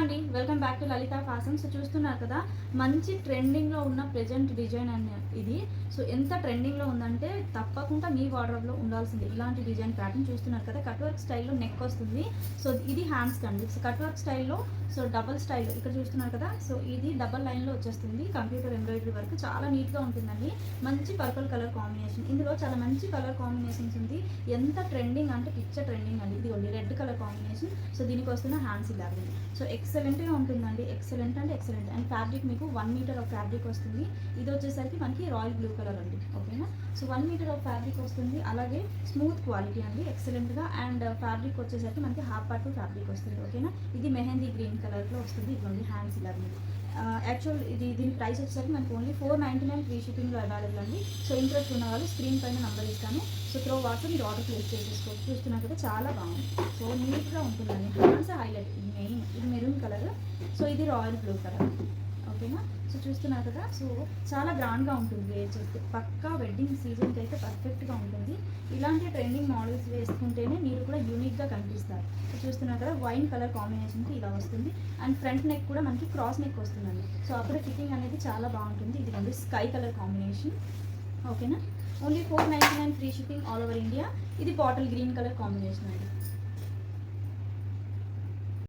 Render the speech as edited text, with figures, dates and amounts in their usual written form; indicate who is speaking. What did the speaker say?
Speaker 1: అండి, welcome back to Lalitha fashion. So చూస్తున్నారు కదా, మంచి ట్రెండింగ్లో ఉన్న ప్రెజెంట్ డిజైన్ అని ఇది. సో ఎంత ట్రెండింగ్లో ఉందంటే తప్పకుండా మీ వార్డ్రోబ్లో ఉండాల్సింది ఇలాంటి డిజైన్ ప్యాటర్న్. చూస్తున్నారు కదా, కట్ వర్క్ స్టైల్లో నెక్ వస్తుంది. సో ఇది హ్యాండ్స్ కండి. సో కట్ వర్క్ స్టైల్లో సో డబల్ స్టైల్ ఇక్కడ చూస్తున్నారు కదా. సో ఇది డబల్ లైన్లో వచ్చేస్తుంది. కంప్యూటర్ ఎంబ్రాయిడరీ వర్క్ చాలా నీట్గా ఉంటుందండి. మంచి పర్పుల్ కలర్ కాంబినేషన్, ఇందులో చాలా మంచి కలర్ కాంబినేషన్స్ ఉంది. ఎంత ట్రెండింగ్ అంటే పిక్చర్ ట్రెండింగ్ అండి. ఇది రెడ్ కలర్ కాంబినేషన్. సో దీనికి వస్తున్న హ్యాండ్స్ ఇలా ఉంది. సో ఎక్సలెంట్గా ఉంటుందండి. ఎక్సలెంట్ అంటే ఎక్సలెంట్. అండ్ ఫ్యాబ్రిక్ మీకు 1 మీటర్ ఆఫ్ ఫ్యాబ్రిక్ వస్తుంది. ఇది వచ్చేసరికి మనకి రాయల్ బ్లూ కలర్ అండి. ఓకేనా. సో 1 మీటర్ ఆఫ్ ఫ్యాబ్రిక్ వస్తుంది. అలాగే స్మూత్ క్వాలిటీ అండి, ఎక్సలెంట్గా. అండ్ ఫ్యాబ్రిక్ వచ్చేసరికి మనకి హాఫ్ పార్ట్ ఫ్యాబ్రిక్ వస్తుంది. ఓకేనా. ఇది మెహందీ గ్రీన్ కలర్లో వస్తుంది. ఇదిగోండి హ్యాండ్స్ ఇలా ఉంది. యాక్చువల్ దీని ప్రైస్ వచ్చేసరికి మనకి ఓన్లీ 499 ఫ్రీ షిప్పింగ్లో అవైలబుల్ అండి. సో ఇంట్రెస్ట్ ఉన్న వాళ్ళు స్క్రీన్ పైన నెంబర్ ఇస్తాను. సో త్రో వాట్సాప్ మీరు ఆర్డర్ ప్లేస్ చేసేసుకోవచ్చు. చూస్తున్నా కదా, చాలా బాగుంది. సో నీట్గా ఉంటుందండి. Hands highlight. ఇది మెయిన్, ఇది మెరూన్ కలర్. సో ఇది రాయల్ బ్లూ కలర్. ఓకేనా. సో చూస్తున్నారు కదా, సో చాలా గ్రాండ్గా ఉంటుంది వేర్ చేస్తే. పక్కా వెడ్డింగ్ సీజన్కి అయితే పర్ఫెక్ట్గా ఉంటుంది. ఇలాంటి ట్రెండింగ్ మోడల్స్ వేసుకుంటేనే మీరు కూడా యూనిక్గా కనిపిస్తారు. సో చూస్తున్నారు కదా, వైన్ కలర్ కాంబినేషన్కి ఇలా వస్తుంది. అండ్ ఫ్రంట్ నెక్ కూడా మనకి క్రాస్ నెక్ వస్తుందండి. సో అప్పుడు ఫిట్టింగ్ అనేది చాలా బాగుంటుంది. ఇది ఉంది స్కై కలర్ కాంబినేషన్. ఓకేనా. Only 499 free shipping all over India. ఇది బాటిల్ గ్రీన్ కలర్ కాంబినేషన్ అండి.